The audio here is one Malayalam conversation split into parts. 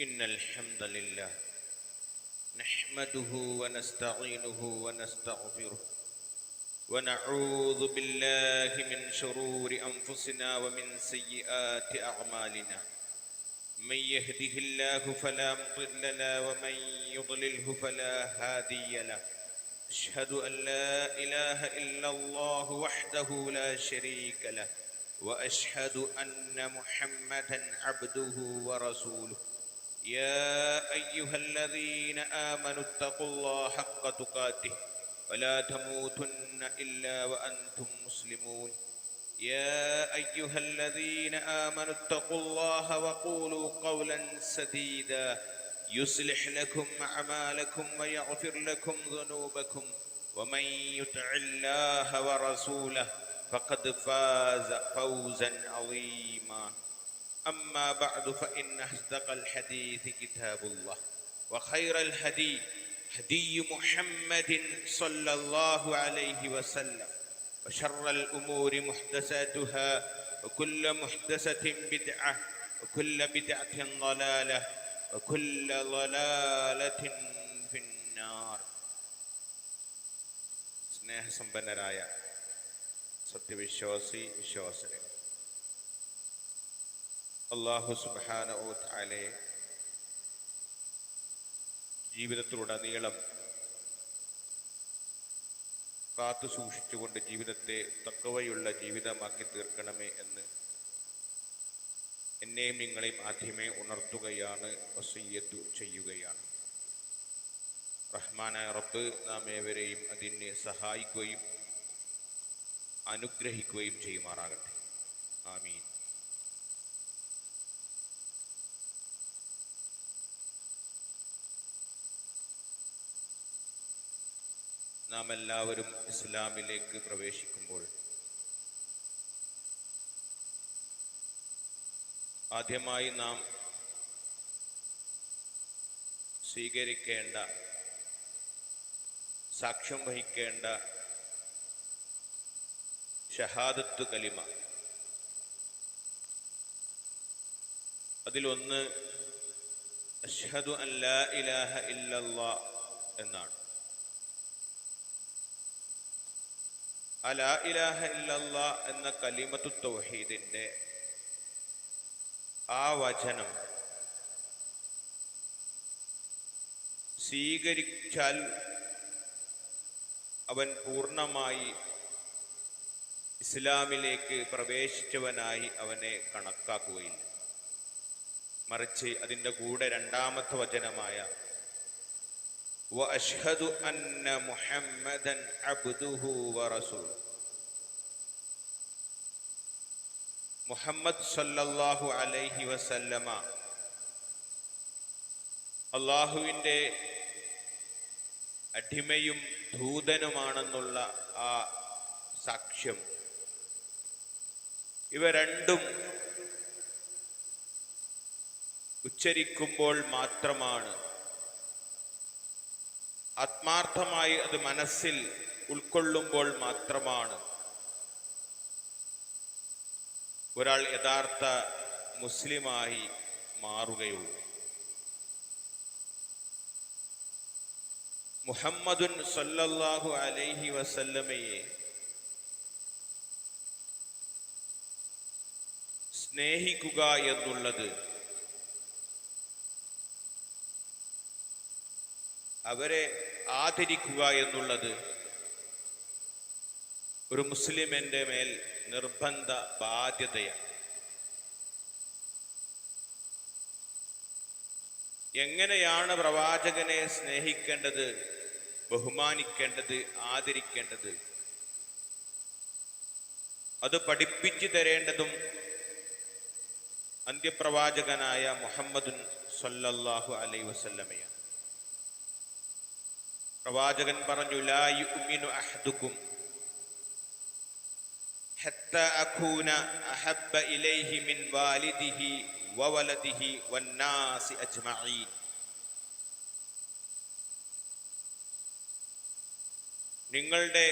إن الحمد لله نحمده ونستعينه ونستغفره ونعوذ بالله من شرور أنفسنا ومن سيئات أعمالنا من يهده الله فلا مضل له ومن يضلله فلا هادي له أشهد أن لا إله إلا الله وحده لا شريك له وأشهد أن محمدا عبده ورسوله يا أيها الذين آمنوا اتقوا الله حق تقاته ولا تموتن إلا وأنتم مسلمون يا أيها الذين آمنوا اتقوا الله وقولوا قولا سديدا يصلح لكم أعمالكم ويغفر لكم ذنوبكم ومن يطع الله ورسوله فقد فاز فوزا عظيما أما بعد فإن أصدق الحديث كتاب الله وخير الهدي هدي محمد صلى الله عليه وسلم وشر الأمور محدثاتها وكل محدثة بدعة وكل بدعة ضلالة وكل ضلالة في النار. സ്നേഹസമ്പന്നരായ സത്യവിശ്വാസികളെ, അല്ലാഹു സുബ്ഹാനഹു വ തആലയെ ജീവിതത്തിലുടനീളം കാത്തു സൂക്ഷിച്ചുകൊണ്ട് ജീവിതത്തെ തഖ്വയുള്ള ജീവിതമാക്കി തീർക്കണമേ എന്ന് എന്നെയും നിങ്ങളെയും ആദ്യമേ ഉണർത്തുകയാണ്, വസിയ്യത്ത് ചെയ്യുകയാണ്. റഹ്മാനായ റബ്ബ് നാം ഏവരെയും അതിനെ സഹായിക്കുകയും അനുഗ്രഹിക്കുകയും ചെയ്യുമാറാകട്ടെ. ആമീൻ. നാം എല്ലാവരും ഇസ്ലാമിലേക്ക് പ്രവേശിക്കുമ്പോൾ ആദ്യമായി നാം സ്വീകരിക്കേണ്ട, സാക്ഷ്യം വഹിക്കേണ്ട ഷഹാദത്ത് കലിമ, അതിലൊന്ന് അഷ്ഹദു അൻ ലാ ഇലാഹ ഇല്ലല്ലാഹ് എന്നാണ്. ആ ലാ ഇലാഹ ഇല്ലല്ലാഹ് എന്ന കലിമത്തു തൗഹീദിന്റെ ആ വചനം സ്വീകരിച്ചാൽ അവൻ പൂർണ്ണമായി ഇസ്ലാമിലേക്ക് പ്രവേശിച്ചവനായി അവനെ കണക്കാക്കുകയില്ല. മറിച്ച് അതിൻ്റെ കൂടെ രണ്ടാമത്തെ വചനമായ വ അഷ്ഹദു അന്ന മുഹമ്മദൻ അബ്ദുഹു വറസൂലുഹു, മുഹമ്മദ് സല്ലല്ലാഹു അലൈഹി വസല്ലമ അള്ളാഹുവിൻ്റെ അടിമയും ദൂതനുമാണെന്നുള്ള ആ സാക്ഷ്യം, ഇവ രണ്ടും ഉച്ചരിക്കുമ്പോൾ മാത്രമാണ്, ആത്മാർത്ഥമായി അത് മനസ്സിൽ ഉൾക്കൊള്ളുമ്പോൾ മാത്രമാണ് ഒരാൾ യഥാർത്ഥ മുസ്ലിമായി മാറുകയുള്ളൂ. മുഹമ്മദുൻ സല്ലല്ലാഹു അലൈഹി വസല്ലമയെ സ്നേഹിക്കുക എന്നുള്ളത്, അവരെ ആദരിക്കുക എന്നുള്ളത് ഒരു മുസ്ലിമിന്റെ മേൽ നിർബന്ധ ബാധ്യതയാണ്. എങ്ങനെയാണ് പ്രവാചകനെ സ്നേഹിക്കേണ്ടത്, ബഹുമാനിക്കേണ്ടത്, ആദരിക്കേണ്ടത്, അത് പഠിപ്പിച്ചു തരേണ്ടതും അന്ത്യപ്രവാചകനായ മുഹമ്മദുൻ സല്ലല്ലാഹു അലൈഹി വസല്ലമയാണ്. പ്രവാചകൻ പറഞ്ഞു, ലാ യുഅ്മിനു അഹദുക്കും ഹത്താ അകൂന അഹബ്ബ ഇലൈഹി മിൻ വാലിദിഹി വവലദിഹി വന്നാസി അജ്മഈൻ. നിങ്ങളുടെ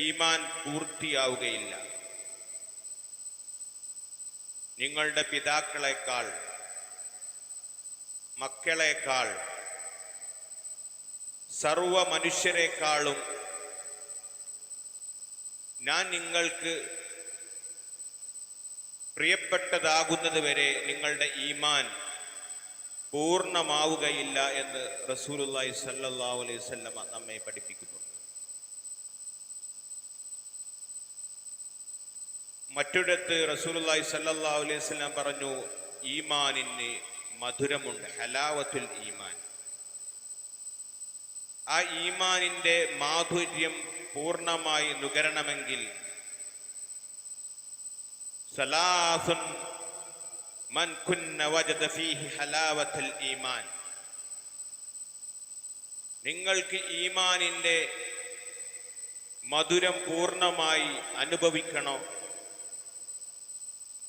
ഈമാൻ പൂർത്തിയാവുകയില്ല നിങ്ങളുടെ പിതാക്കളെക്കാൾ മക്കളെക്കാൾ, സർവ മനുഷ്യരെക്കാളും ഞാൻ നിങ്ങൾക്ക് പ്രിയപ്പെട്ടതാകുന്നത് വരെ നിങ്ങളുടെ ഈമാൻ പൂർണ്ണമാവുകയില്ല എന്ന് റസൂലുള്ളാഹി സ്വല്ലല്ലാഹു അലൈഹി വസല്ലമ നമ്മെ പഠിപ്പിക്കുന്നു. മറ്റൊരിടത്ത് റസൂലുള്ളാഹി സ്വല്ലല്ലാഹു അലൈഹി വസല്ലം പറഞ്ഞു, ഈമാനിന് മധുരമുണ്ട്, ഹലാവത്തുൽ ഈമാൻ. ആ ഈമാനിന്റെ മാധുര്യം പൂർണ്ണമായി നുകരണമെങ്കിൽ സലാസുൻ മൻ കുന്ന വജദ ഫീഹി ഹലാവത്തുൽ ഈമാൻ, നിങ്ങൾക്ക് ഈമാനിന്റെ മധുരം പൂർണ്ണമായി അനുഭവിക്കണോ,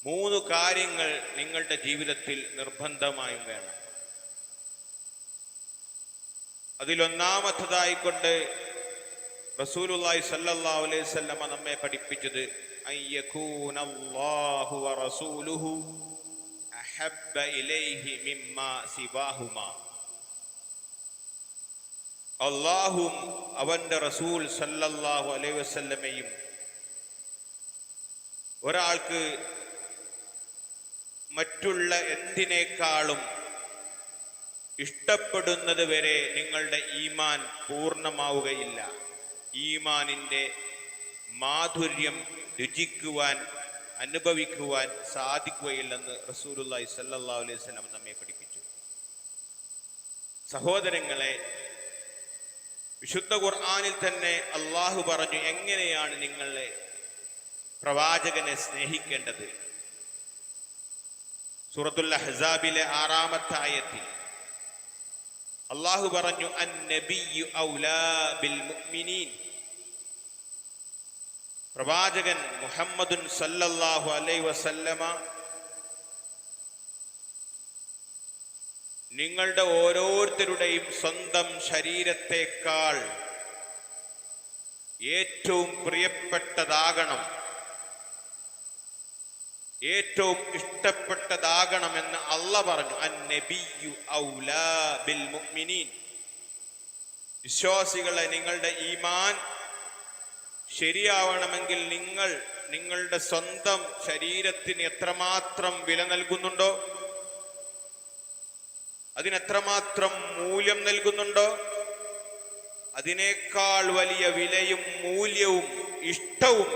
3 കാര്യങ്ങൾ നിങ്ങളുടെ ജീവിതത്തിൽ നിർബന്ധമായും വേണം. അതിലൊന്നാമത്തതായിക്കൊണ്ട് റസൂലുള്ളാഹി സ്വല്ലല്ലാഹു അലൈഹി വസല്ലമ നമ്മെ പഠിപ്പിച്ചത് അയ്യകൂനല്ലാഹു വറസൂലുഹു അഹബ്ബ ഇലൈഹി മിമ്മാ സിവാഹുമാ, അല്ലാഹും അവന്റെ റസൂൽ സല്ലല്ലാഹു അലൈഹി വസല്ലമയും ഒരാൾക്ക് മറ്റുള്ള എന്തിനേക്കാളും ഇഷ്ടപ്പെടുന്നത് വരെ നിങ്ങളുടെ ഈമാൻ പൂർണ്ണമാവുകയില്ല. ഈമാനിന്റെ മാധുര്യം രുചിക്കുവാൻ, അനുഭവിക്കുവാൻ സാധിക്കുകയില്ലെന്ന് റസൂലുള്ളാഹി സ്വല്ലല്ലാഹു അലൈഹി വസല്ലം നമ്മെ പഠിപ്പിച്ചു. സഹോദരങ്ങളെ, വിശുദ്ധ ഖുർആനിൽ തന്നെ അള്ളാഹു പറഞ്ഞു എങ്ങനെയാണ് നിങ്ങളെ പ്രവാചകനെ സ്നേഹിക്കേണ്ടത്. സൂറത്തുൽ അഹ്സാബിലെ 6-ാമത്തെ ആയത്തിൽ അള്ളാഹു പറഞ്ഞു, അന്നബിയ്യു ഔലാ ബിൽ മുഅ്മിനീൻ, പ്രവാചകൻ മുഹമ്മദുൻ സല്ലല്ലാഹു അലൈഹി വസല്ലമ നിങ്ങളുടെ ഓരോരുത്തരുടെയും സ്വന്തം ശരീരത്തെക്കാൾ ഏറ്റവും പ്രിയപ്പെട്ടതാകണം, ഏറ്റവും ഇഷ്ടപ്പെട്ടതാകണമെന്ന് അല്ലാഹു പറഞ്ഞു. അന്നബിയ്യു ഔലാ ബിൽ മുഅ്മിനീൻ, വിശ്വാസികളെ, നിങ്ങളുടെ ഈമാൻ ശരിയാവണമെങ്കിൽ നിങ്ങൾ നിങ്ങളുടെ സ്വന്തം ശരീരത്തിന് എത്രമാത്രം വില നൽകുന്നുണ്ടോ, അതിനെത്രമാത്രം മൂല്യം നൽകുന്നുണ്ടോ, അതിനേക്കാൾ വലിയ വിലയും മൂല്യവും ഇഷ്ടവും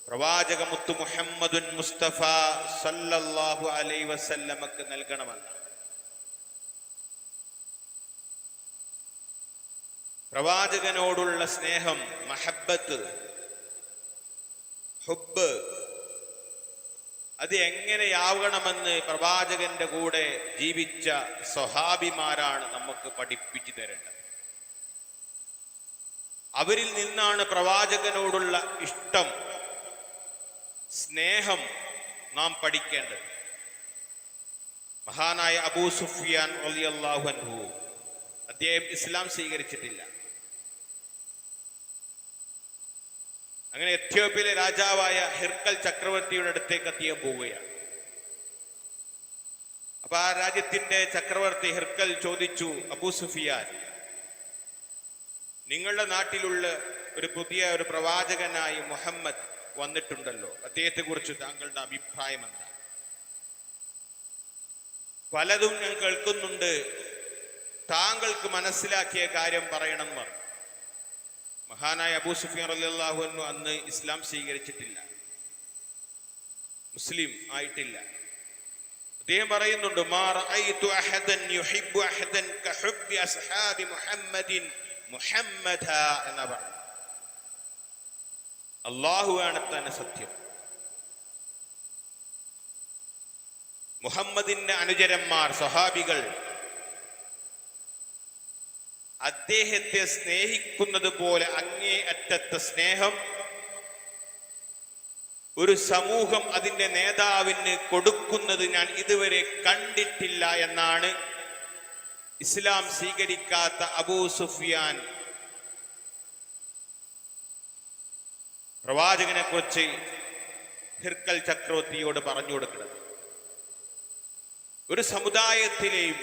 പ്രവാചക മുത്തു മുഹമ്മദുൻ മുസ്തഫ സല്ലല്ലാഹു അലൈഹി വസല്ലമക്ക് നൽകണമെന്ന്. പ്രവാചകനോടുള്ള സ്നേഹം, മഹബ്ബത്ത്, ഹുബ്ബ്, അത് എങ്ങനെയാവണമെന്ന് പ്രവാചകന്റെ കൂടെ ജീവിച്ച സ്വഹാബിമാരാണ് നമുക്ക് പഠിപ്പിച്ചു തരേണ്ടത്. അവരിൽ നിന്നാണ് പ്രവാചകനോടുള്ള ഇഷ്ടം, സ്നേഹം നാം പഠിക്കേണ്ടത്. മഹാനായ അബൂ സുഫിയാൻ റളിയല്ലാഹു അൻഹു, അദ്ദേഹം ഇസ്ലാം സ്വീകരിച്ചിട്ടില്ല. അങ്ങനെ എത്യോപ്യയിലെ രാജാവായ ഹിർക്കൽ ചക്രവർത്തിയുടെ അടുത്തേക്ക് അദ്ദേഹം പോവുകയാണ്. അപ്പൊ ആ രാജ്യത്തിന്റെ ചക്രവർത്തി ഹിർക്കൽ ചോദിച്ചു, അബൂ സുഫിയാൻ, നിങ്ങളുടെ നാട്ടിലുള്ള ഒരു പുതിയ ഒരു പ്രവാചകനായി മുഹമ്മദ് വന്നിട്ടുണ്ടല്ലോ, അദ്ദേഹത്തെ കുറിച്ച് താങ്കളുടെ അഭിപ്രായം എന്താ? പലതും ഞാൻ കേൾക്കുന്നുണ്ട്, താങ്കൾക്ക് മനസ്സിലാക്കിയ കാര്യം പറയണം എന്ന് പറഞ്ഞു. മഹാനായ അബൂ സുഫിയാൻ റളിയല്ലാഹു അൻഹു അന്ന് ഇസ്ലാം സ്വീകരിച്ചിട്ടില്ല, മുസ്ലിം ആയിട്ടില്ല. അദ്ദേഹം പറയുന്നുണ്ട്, മാ റഅയ്തു അഹദൻ യുഹിബ്ബു അഹദൻ കഹുബ്ബി അസ്ഹാബി മുഹമ്മദിൻ മുഹമ്മദ എന്നാ പറഞ്ഞു. അല്ലാഹുവാണ് തന്നെ സത്യം. മുഹമ്മദിന്റെ അനുചരന്മാർ, സ്വഹാബികൾ അദ്ദേഹത്തെ സ്നേഹിക്കുന്നത് പോലെ അങ്ങേ അറ്റത്തെ സ്നേഹം ഒരു സമൂഹം അതിന്റെ നേതാവിന് കൊടുക്കുന്നത് ഞാൻ ഇതുവരെ കണ്ടിട്ടില്ല എന്നാണ് ഇസ്ലാം സ്വീകരിക്കാത്ത അബൂ സുഫിയാൻ പ്രവാചകനെ കുറിച്ച് ഹിർക്കൽ ചക്രവർത്തിയോട് പറഞ്ഞു കൊടുക്കുന്നത്. ഒരു സമുദായത്തിലെയും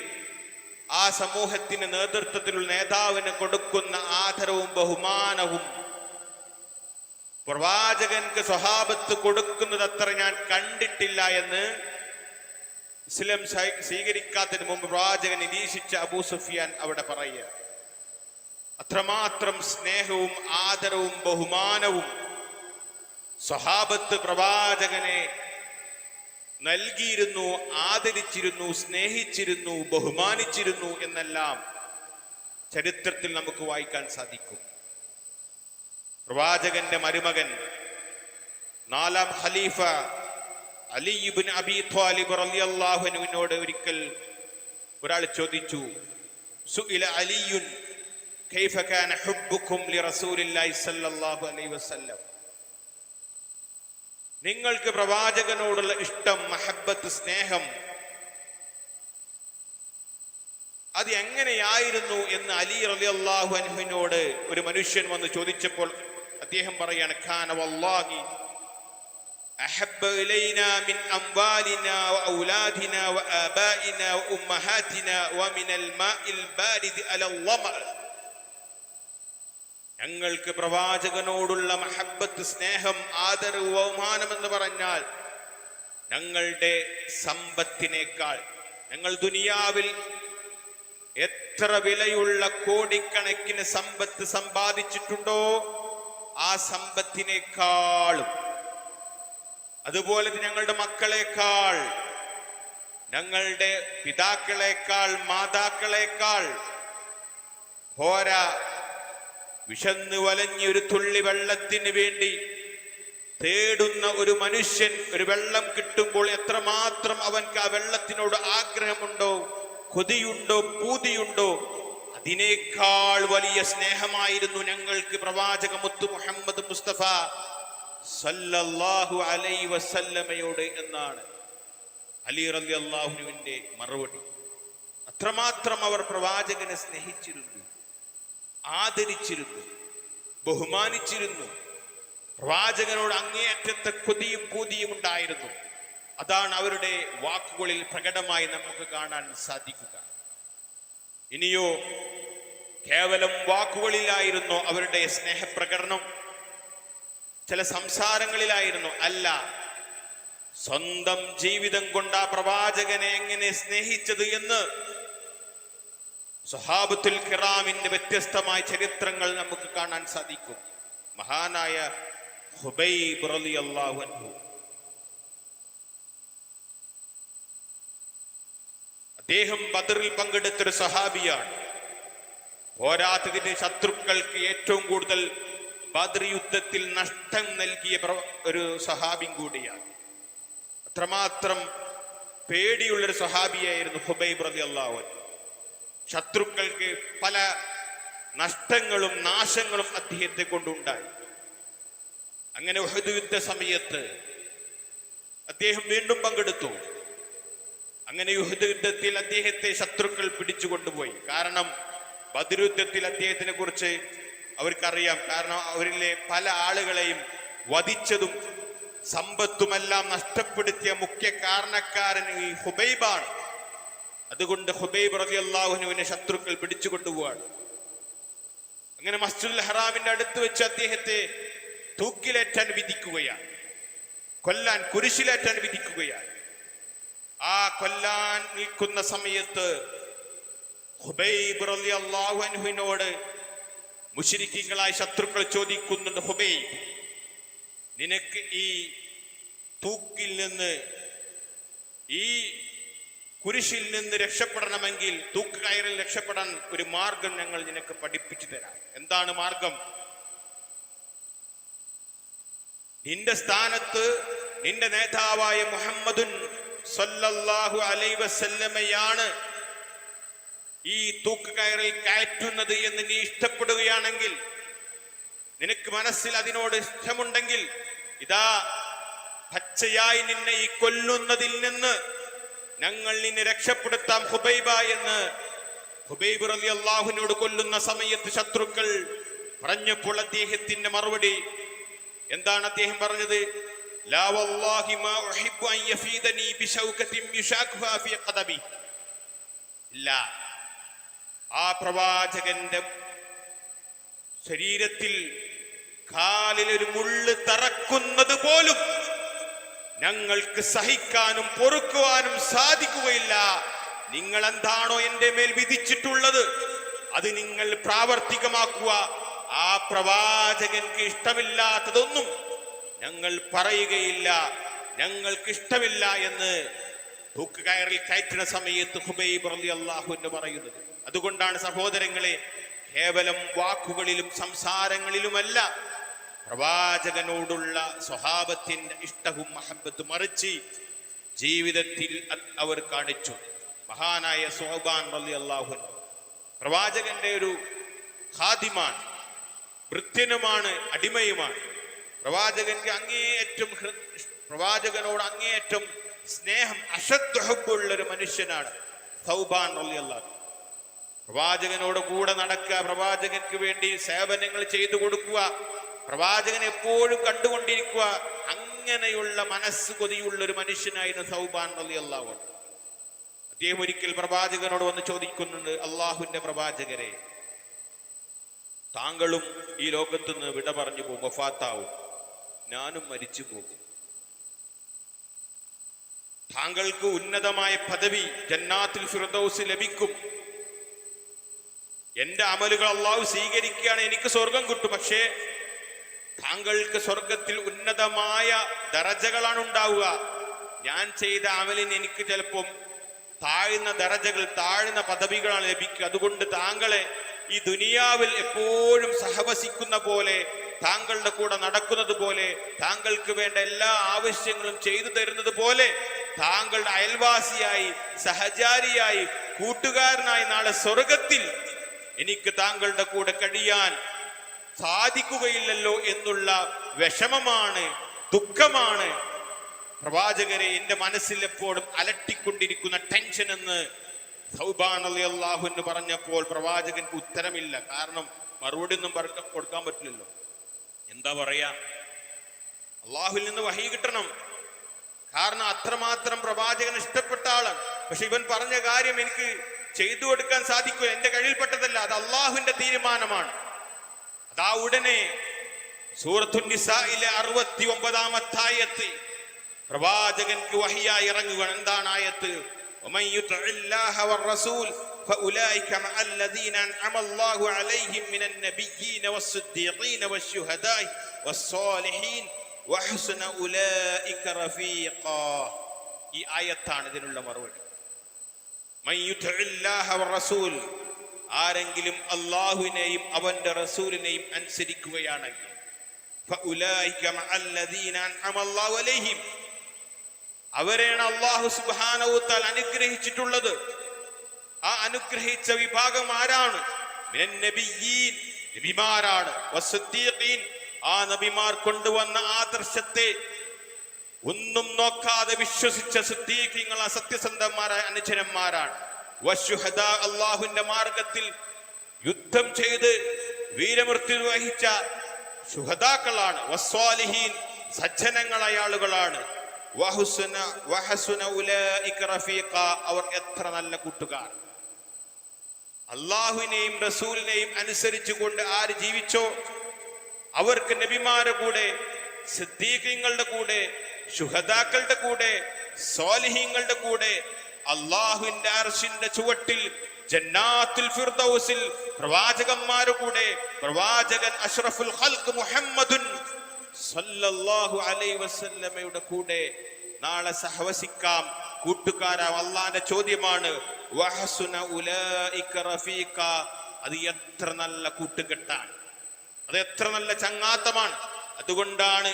ആ സമൂഹത്തിന് നേതൃത്വത്തിലുള്ള നേതാവിന് കൊടുക്കുന്ന ആദരവും ബഹുമാനവും പ്രവാചകൻക്ക് സ്വഹാബത്ത് കൊടുക്കുന്നത് അത്ര ഞാൻ കണ്ടിട്ടില്ല എന്ന് ഇസ്ലാം സ്വീകരിക്കാത്തതിന് മുമ്പ് പ്രവാചകൻ നിരീക്ഷിച്ച അബൂ സുഫിയാൻ അവിടെ പറയുക. അത്രമാത്രം സ്നേഹവും ആദരവും ബഹുമാനവും സ്വഹാബത്ത് പ്രവാചകനെ നൽകിയിരുന്നു, ആദരിച്ചിരുന്നു, സ്നേഹിച്ചിരുന്നു, ബഹുമാനിച്ചിരുന്നു എന്നെല്ലാം ചരിത്രത്തിൽ നമുക്ക് വായിക്കാൻ സാധിക്കും. പ്രവാചകന്റെ മരുമകൻ 4ാം ഖലീഫ അലി ഇബ്നു അബീ ത്വാലിബ് റളിയല്ലാഹു അൻഹുവിനോട് ഒരിക്കൽ ഒരാൾ ചോദിച്ചു, സുഇല അലിയുൻ കൈഫ കാന ഹുബ്ബുകും ലിറസൂലില്ലാഹി സ്വല്ലല്ലാഹു അലൈഹി വസല്ലം, നിങ്ങൾക്ക് പ്രവാചകനോടുള്ള ഇഷ്ടം, മഹബ്ബത്ത്, സ്നേഹം അത് എങ്ങനെയായിരുന്നു എന്ന് അലി റളിയല്ലാഹു അൻഹുവിനോട് ഒരു മനുഷ്യൻ വന്ന് ചോദിച്ചപ്പോൾ അദ്ദേഹം പറയാണ്, ഖാന വല്ലാഹി അഹബ്ബ ഇലൈനാ മിൻ അംവാലിനാ വഔലാദിനാ വആബാഇനാ വഉമ്മഹാതിനാ വമിനൽ മാഇൽ ബാരിദ് അലൽ ളമഅ, ഞങ്ങൾക്ക് പ്രവാചകനോടുള്ള മഹബ്ബത്ത്, സ്നേഹം, ആദരവ്, ബഹുമാനം എന്ന് പറഞ്ഞാൽ ഞങ്ങളുടെ സമ്പത്തിനേക്കാൾ, ഞങ്ങൾ ദുനിയാവിൽ എത്ര വിലയുള്ള കോടിക്കണക്കിന് സമ്പത്ത് സമ്പാദിച്ചിട്ടുണ്ടോ ആ സമ്പത്തിനേക്കാളും, അതുപോലെ ഞങ്ങളുടെ മക്കളെക്കാൾ, ഞങ്ങളുടെ പിതാക്കളെക്കാൾ, മാതാക്കളെക്കാൾ പോരാ, വിശന്ന് വലഞ്ഞൊരു തുള്ളി വെള്ളത്തിന് വേണ്ടി തേടുന്ന ഒരു മനുഷ്യൻ ഒരു വെള്ളം കിട്ടുമ്പോൾ എത്രമാത്രം അവൻക്ക് ആ വെള്ളത്തിനോട് ആഗ്രഹമുണ്ടോ, കൊതിയുണ്ടോ, പൂതിയുണ്ടോ, അതിനേക്കാൾ വലിയ സ്നേഹമായിരുന്നു ഞങ്ങൾക്ക് പ്രവാചക മുത്തു മുഹമ്മദ് മുസ്തഫ സല്ലല്ലാഹു അലൈഹി വസല്ലമയോട് എന്നാണ് അലി റളിയല്ലാഹുവിന്റെ മറുപടി. അത്രമാത്രം അവർ പ്രവാചകനെ സ്നേഹിച്ചിരുന്നു, ആദരിച്ചിരുന്നു, ബഹുമാനിച്ചിരുന്നു. പ്രവാചകനോട് അങ്ങേയറ്റത്തെ കൊതിയും പൂതിയും ഉണ്ടായിരുന്നു. അതാണ് അവരുടെ വാക്കുകളിൽ പ്രകടമായി നമുക്ക് കാണാൻ സാധിക്കുക. ഇനിയോ കേവലം വാക്കുകളിലായിരുന്നു അവരുടെ സ്നേഹപ്രകടനം, ചില സംസാരങ്ങളിലായിരുന്നു? അല്ല, സ്വന്തം ജീവിതം കൊണ്ട് ആ പ്രവാചകനെ എങ്ങനെ സ്നേഹിച്ചത് എന്ന് സ്വഹാബത്തുൽ കിറാമിന്റെ വ്യത്യസ്തമായ ചരിത്രങ്ങൾ നമുക്ക് കാണാൻ സാധിക്കും. മഹാനായ ഖുബൈബ് റളിയല്ലാഹു അൻഹു, അദ്ദേഹം ബദറിൽ പങ്കെടുത്തൊരു സഹാബിയാണ്. പോരാത്തതിന് ശത്രുക്കൾക്ക് ഏറ്റവും കൂടുതൽ ബദർ യുദ്ധത്തിൽ നഷ്ടം നൽകിയ ഒരു സഹാബിയും കൂടിയാണ്. അത്രമാത്രം പേടിയുള്ളൊരു സഹാബിയായിരുന്നു ഖുബൈബ് റളിയല്ലാഹു അൻഹു. ശത്രുക്കൾക്ക് പല നഷ്ടങ്ങളും നാശങ്ങളും അദ്ദേഹത്തെ കൊണ്ടുണ്ടായി. അങ്ങനെ ഉഹദ് യുദ്ധ സമയത്ത് അദ്ദേഹം വീണ്ടും പങ്കെടുത്തു. അങ്ങനെ ഉഹദ് യുദ്ധത്തിൽ അദ്ദേഹത്തെ ശത്രുക്കൾ പിടിച്ചുകൊണ്ടുപോയി. കാരണം ബദർ യുദ്ധത്തിൽ അദ്ദേഹത്തിനെ കുറിച്ച് അവർക്കറിയാം. കാരണം അവരിലെ പല ആളുകളെയും വധിച്ചതും സമ്പത്തുമെല്ലാം നഷ്ടപ്പെടുത്തിയ മുഖ്യ കാരണക്കാരൻ ഈ ഖുബൈബാണ്. അതുകൊണ്ട് ഖുബൈബ് റളിയല്ലാഹു അൻഹുവിനെ ശത്രുക്കൾ പിടിച്ചുകൊണ്ടുപോവാണ്. അങ്ങനെ മസ്ജിദുൽ ഹറാമിന്റെ അടുത്ത് വെച്ച് അദ്ദേഹത്തെ തൂക്കിലേറ്റാൻ വിധിക്കുകയാണ്, കൊല്ലാൻ, കുരിശിലേറ്റാൻ വിധിക്കുകയാണ്. ആ കൊല്ലാൻ നിൽക്കുന്ന സമയത്ത് ഖുബൈബ് റളിയല്ലാഹു അൻഹുവിനോട് മുശ്രിക്കീങ്ങളായ ശത്രുക്കൾ ചോദിക്കുന്നുണ്ട്, ഖുബൈബ്, നിനക്ക് ഈ തൂക്കിൽ നിന്ന്, ഈ കുരിശിൽ നിന്ന് രക്ഷപ്പെടണമെങ്കിൽ, തൂക്ക് കയറിൽ രക്ഷപ്പെടാൻ ഒരു മാർഗം ഞങ്ങൾ നിനക്ക് പഠിപ്പിച്ചു തരാം. എന്താണ് മാർഗം? നിന്റെ സ്ഥാനത്ത് നിന്റെ നേതാവായ മുഹമ്മദുൻ സല്ലല്ലാഹു അലൈഹി വസല്ലമയാണ് ഈ തൂക്ക് കയറിൽ കയറ്റുന്നത് എന്ന് നീ ഇഷ്ടപ്പെടുകയാണെങ്കിൽ, നിനക്ക് മനസ്സിൽ അതിനോട് ഇഷ്ടമുണ്ടെങ്കിൽ, ഇതാ പച്ചയായി നിന്നെ ഈ കൊല്ലുന്നതിൽ നിന്ന് ഞങ്ങൾ നിന്നെ രക്ഷപ്പെടുത്താം ഖുബൈബ എന്ന് ഖുബൈബ് റളിയല്ലാഹുവിനോട് കൊല്ലുന്ന സമയത്ത് ശത്രുക്കൾ പറഞ്ഞപ്പോൾ അദ്ദേഹത്തിന്റെ മറുപടി എന്താണ്? അദ്ദേഹം പറഞ്ഞത്, ലാ വല്ലാഹി മാ ഉഹിബ്ബു അൻ യഫീദനി ബിശൗകത്തിൻ യുശാഖുഹാ ഫീ ഖദബി. ഇല്ല, ആ പ്രവാചകന്റെ ശരീരത്തിൽ കാലിൽ ഒരു മുള്ള് തറക്കുന്നത് പോലും ഞങ്ങൾക്ക് സഹിക്കാനും പൊറുക്കുവാനും സാധിക്കുകയില്ല. നിങ്ങൾ എന്താണോ എന്റെ മേൽ വിധിച്ചിട്ടുള്ളത് അത് നിങ്ങൾ പ്രാവർത്തികമാക്കുക. ആ പ്രവാചകൻക്ക് ഇഷ്ടമില്ലാത്തതൊന്നും ഞങ്ങൾ പറയുകയില്ല, ഞങ്ങൾക്ക് ഇഷ്ടമില്ല എന്ന് തൂക്കുകയറിൽ കയറ്റുന്ന സമയത്ത് ഖുബൈബ് റളിയല്ലാഹു അൻഹു പറയുന്നത്. അതുകൊണ്ടാണ് സഹോദരങ്ങളെ, കേവലം വാക്കുകളിലും സംസാരങ്ങളിലുമല്ല പ്രവാചകനോടുള്ള സ്വഹാബത്തിന്റെ ഇഷ്ടവും മഹബത്തും, മറിച്ച് ജീവിതത്തിൽ അവർ കാണിച്ചു. മഹാനായ സൗബാൻ റളിയല്ലാഹു അൻഹു പ്രവാചകന്റെ ഒരു ഖാദിമാണ്, ഭൃത്യനുമാണ്, അടിമയുമാണ്. പ്രവാചകനോട് അങ്ങേയറ്റം സ്നേഹം, അശദ്ദു ഹുബ്ബുള്ള ഒരു മനുഷ്യനാണ് സൗബാൻ റളിയല്ലാഹു അൻഹു. പ്രവാചകനോട് കൂടെ നടക്കുക, പ്രവാചകർക്ക് വേണ്ടി സേവനങ്ങൾ ചെയ്തു കൊടുക്കുക, പ്രവാചകൻ എപ്പോഴും കണ്ടുകൊണ്ടിരിക്കുക, അങ്ങനെയുള്ള മനസ്സ് കൊതിയുള്ള ഒരു മനുഷ്യനായിരുന്നു സൗബാൻ റളിയല്ലാഹു അൻഹു. അദ്ദേഹം ഒരിക്കൽ പ്രവാചകനോട് വന്ന് ചോദിക്കുന്നുണ്ട്, അള്ളാഹുവിന്റെ പ്രവാചകരെ, താങ്കളും ഈ ലോകത്തു നിന്ന് വിട പറഞ്ഞു പോകും, വഫാത്താവും, ഞാനും മരിച്ചു പോകും. താങ്കൾക്ക് ഉന്നതമായ പദവി ജന്നാത്തുൽ ഫിർദൗസ് ലഭിക്കും. എന്റെ അമലുകൾ അള്ളാഹു സ്വീകരിക്കുകയാണ്, എനിക്ക് സ്വർഗം കിട്ടും. പക്ഷേ താങ്കൾക്ക് സ്വർഗത്തിൽ ഉന്നതമായ ദറജകളാണ് ഉണ്ടാവുക. ഞാൻ ചെയ്ത അമലിന് എനിക്ക് ചിലപ്പം താഴ്ന്ന ദറജകൾ, താഴ്ന്ന പദവികളാണ് ലഭിക്കുക. അതുകൊണ്ട് താങ്കളെ ഈ ദുനിയാവിൽ എപ്പോഴും സഹവസിക്കുന്ന പോലെ, താങ്കളുടെ കൂടെ നടക്കുന്നത് പോലെ, താങ്കൾക്ക് വേണ്ട എല്ലാ ആവശ്യങ്ങളും ചെയ്തു തരുന്നത് പോലെ, താങ്കളുടെ അയൽവാസിയായി, സഹചാരിയായി, കൂട്ടുകാരനായി നാളെ സ്വർഗത്തിൽ എനിക്ക് താങ്കളുടെ കൂടെ കഴിയാൻ സാധിക്കുകയില്ലല്ലോ എന്നുള്ള വിഷമമാണ്, ദുഃഖമാണ് പ്രവാചകരെ എന്റെ മനസ്സിൽ എപ്പോഴും അലട്ടിക്കൊണ്ടിരിക്കുന്ന ടെൻഷൻ എന്ന് സൗബാൻ റളിയല്ലാഹു അൻഹു പറഞ്ഞപ്പോൾ പ്രവാചകൻക്ക് ഉത്തരമില്ല. കാരണം മറുപടി ഒന്നും കൊടുക്കാൻ പറ്റില്ലല്ലോ. എന്താ പറയാ, അള്ളാഹുവിൽ നിന്ന് വഹി കിട്ടണം. കാരണം അത്രമാത്രം പ്രവാചകൻ ഇഷ്ടപ്പെട്ട ആളാണ്. പക്ഷെ ഇവൻ പറഞ്ഞ കാര്യം എനിക്ക് ചെയ്തു കൊടുക്കാൻ സാധിക്കുക, എന്റെ കഴിയിൽപ്പെട്ടതല്ല, അത് അള്ളാഹുവിന്റെ തീരുമാനമാണ്. അതാ ഉടനെ സൂറത്തുൻ നിസായിലെ 69-ാമത്തെ ആയത്ത് പ്രവാചകൻക്ക് വഹിയായി ഇറങ്ങുക. എന്താണ് ആയത്ത്? വമൻ യുതിഇല്ലാഹ വറസൂൽ ഫഉലൈക മഅല്ലദീന അൻഅമ അല്ലാഹു അലൈഹിം മിനൻ നബിയ്യീന വസ്സിദ്ദീഖീന വശുഹദാഇ വസ്സാലിഹീൻ വഹസന ഉലൈക റഫീഖാ. ഈ ആയത്താണ് ഇതിനുള്ള മറുപടി. മൻ യുതിഇല്ലാഹ വറസൂൽ, ആരെങ്കിലും അല്ലാഹുവിനെയും അവന്റെ റസൂലിനെയും അനുസരിക്കുകയാണെങ്കിൽ, ഫഉലൈക മഅല്ലദീന അൻഅമ അല്ലാഹു അലൈഹിം, അവരെയാണ് അല്ലാഹു സുബ്ഹാനഹു വ തആല അനുഗ്രഹിച്ചിട്ടുള്ളത്. ആ അനുഗ്രഹിച്ച വിഭാഗം ആരാണ്? മിനൻ നബിയ്യീൻ, നബിമാരാണ്. വസ്സിദ്ദീഖീൻ, ആ നബിമാർ കൊണ്ടുവന്ന ആദർശത്തെ ഒന്നും നോക്കാതെ വിശ്വസിച്ച സിദ്ദീഖീങ്ങൾ, സത്യസന്ധന്മാരായ അനുചരന്മാരാണ്. വശുഹദാ, അല്ലാഹുവിന്റെ മാർഗത്തിൽ യുദ്ധം ചെയ്ത് വീരമൃത്യു വഹിച്ച ശുഹദാക്കളാണ്. വസ്സാലിഹീൻ, സജ്ജനങ്ങളായ ആളുകളാണ്. വഹസുന ഉലൈക റഫീഖാ, അവർ എത്ര നല്ല കൂട്ടുകാർ. അള്ളാഹുവിനെയും റസൂലിനെയും അനുസരിച്ചുകൊണ്ട് ആര് ജീവിച്ചോ അവർക്ക് നബിമാരുടെ കൂടെ, സിദ്ദീഖീങ്ങളുടെ കൂടെ, ശുഹദാക്കളുടെ കൂടെ, സ്വാലിഹീങ്ങളുടെ കൂടെ, അള്ളാഹുവിന്റെ അർശിന്റെ ചുവട്ടിൽ ജന്നാത്തുൽ ഫിർദൗസിൽ പ്രവാചകന്മാരുടെ കൂടെ, പ്രവാചകൻ അഷ്റഫുൽ ഖൽഖ് മുഹമ്മദുൻ സല്ലല്ലാഹു അലൈഹി വസല്ലമയുടെ കൂടെ നാളെ സഹവസിക്കാം, കൂട്ടുകാരാം. അള്ളാന്റെ ചോദ്യമാണ് വഹസുന ഉലൈക റഫീഖാ, അത് എത്ര നല്ല കൂട്ടുകെട്ടാണ്, അത് എത്ര നല്ല ചങ്ങാത്തമാണ്. അതുകൊണ്ടാണ്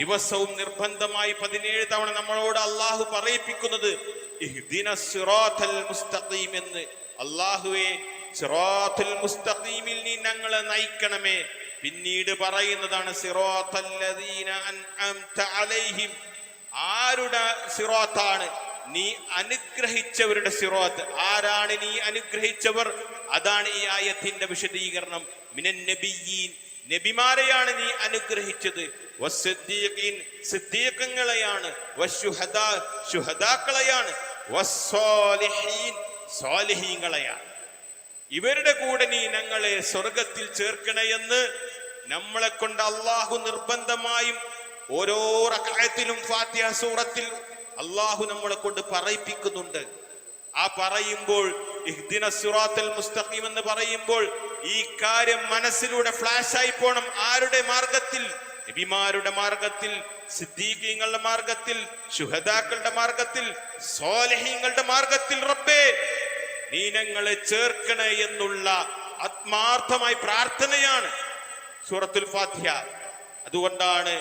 ദിവസവും നിർബന്ധമായി 17 തവണ നമ്മളോട് അള്ളാഹു പറയിപ്പിക്കുന്നത് ഇഹ്ദിനസ് സിറാത്തൽ മുസ്തഖീം എന്ന്. അള്ളാഹുവേ, സിറാത്തുൽ മുസ്തഖീമിൽ നീ ഞങ്ങളെ നയിക്കണമേ. പിന്നീട് പറയുന്നതാണ് സിറാത്തല്ലദീന അൻഅംത അലൈഹിം, ആരുടെ സിറാത്താണ്? നീ അനുഗ്രഹിച്ചവരുടെ സിറാത്ത്. ആരാണ് നീ അനുഗ്രഹിച്ചവർ? അതാണ് ഈ ആയത്തിന്റെ വിശദീകരണം. മിനൻ നബിയ്യീൻ, നബിമാരെയാണ് നീ അനുഗ്രഹിച്ചത്. വസ്സിദ്ദീഖീൻ സിദ്ദീഖുകളെയാണ്, വശുഹദാ ശുഹദാക്കളെയാണ്, വസ്സാലിഹീൻ സ്വാലിഹീങ്ങളെയാണ്. ഇവരുടെ കൂടെ നീ ഞങ്ങളെ സ്വർഗത്തിൽ ചേർക്കണേയെന്ന് നമ്മളെ കൊണ്ട് അള്ളാഹു നിർബന്ധമായും ഓരോ റക്അത്തിലും ഫാത്തിഹ സൂറത്തിൽ അള്ളാഹു നമ്മളെ കൊണ്ട് പറയിപ്പിക്കുന്നുണ്ട്. ആ പറയുമ്പോൾ ഇഹ്ദിന സിറാത്തൽ മുസ്തഖീം എന്ന് പറയുമ്പോൾ ഈ കാര്യം മനസ്സിലൂടെ ഫ്ലാഷ് ആയി പോണം. ആരുടെ മാർഗത്തിൽ? നബിമാരുടെ മാർഗത്തിൽ, സിദ്ദീഖീങ്ങളുടെ മാർഗത്തിൽ, ശുഹദാക്കളുടെ മാർഗത്തിൽ, സ്വാലിഹീങ്ങളുടെ മാർഗത്തിൽ. റബ്ബേ നീ ഞങ്ങളെ ചേർക്കണേ എന്നുള്ള ആത്മാർത്ഥമായ പ്രാർത്ഥനയാണ് സൂറത്തുൽ ഫാത്തിഹ. അതുകൊണ്ടാണ്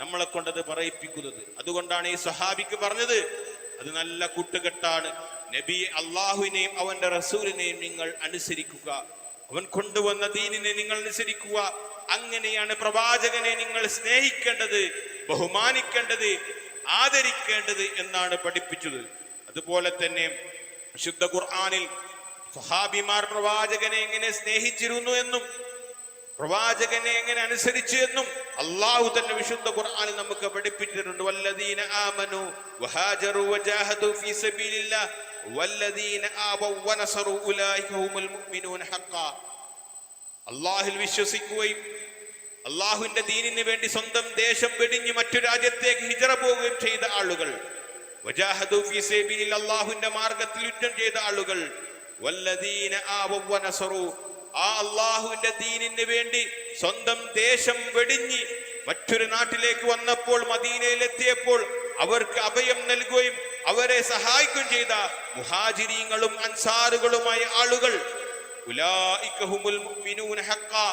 നമ്മളെ കൊണ്ടത് പറയിപ്പിക്കുന്നത്. അതുകൊണ്ടാണ് ഈ സ്വഹാബിക്ക് പറഞ്ഞത് അത് നല്ല കൂട്ടുകെട്ടാണ്. നബി അള്ളാഹുവിനെയും അവന്റെ റസൂലിനെയും നിങ്ങൾ അനുസരിക്കുക, അവൻ കൊണ്ടുവന്ന ദീനിനെ നിങ്ങൾ അനുസരിക്കുക. അങ്ങനെയാണ് പ്രവാചകനെ നിങ്ങൾ സ്നേഹിക്കേണ്ടത്, ബഹുമാനിക്കേണ്ടത്, ആദരിക്കേണ്ടത് എന്നാണ് പഠിപ്പിച്ചത്. അതുപോലെ തന്നെ വിശുദ്ധ ഖുർആനിൽ സ്വഹാബിമാർ പ്രവാചകനെ എങ്ങനെ സ്നേഹിച്ചിരുന്നു എന്നും പ്രവാചകനെ എങ്ങനെ അനുസരിച്ചു എന്നും അള്ളാഹു തന്നെ വിശുദ്ധ ഖുർആനിൽ നമുക്ക് പഠിപ്പിച്ചിട്ടുണ്ട്. വല്ലദീന ആമനു വഹാജറു വജാഹദു ഫീ സബീലില്ലാഹ് വല്ലദീന ആവൗ വനസറു ഉലൈക ഹുമുൽ മുഅ്മിനൂന ഹഖ്ഖാ. അള്ളാഹുവിൽ വിശ്വസിക്കുകയും അള്ളാഹുവിന്റെ ദീനിന് വേണ്ടി സ്വന്തം ദേശം വെടിഞ്ഞ് മറ്റു രാജ്യത്തേക്ക് ഹിജറ പോവുകയും ചെയ്ത ആളുകൾ, വജാഹദു ഫീ സബീലിൽ അള്ളാഹുവിന്റെ മാർഗത്തിൽ യുദ്ധം ചെയ്ത ആളുകൾ, വല്ലദീന ആവൗ വനസറു ആ അള്ളാഹുവിന്റെ ദീനിന് വേണ്ടി സ്വന്തം ദേശം വെടിഞ്ഞ് മറ്റൊരു നാട്ടിലേക്ക് വന്നപ്പോൾ, മദീനയിലെത്തിയപ്പോൾ അവർക്ക് അഭയം നൽകുകയും അവരെ സഹായിക്കുകയും ചെയ്ത മുഹാജിരീങ്ങളും അൻസാറുകളുമായ ആളുകൾ, ഉലൈക ഹുമുൽ മുഅ്മിനൂന ഹഖ്ഖാ,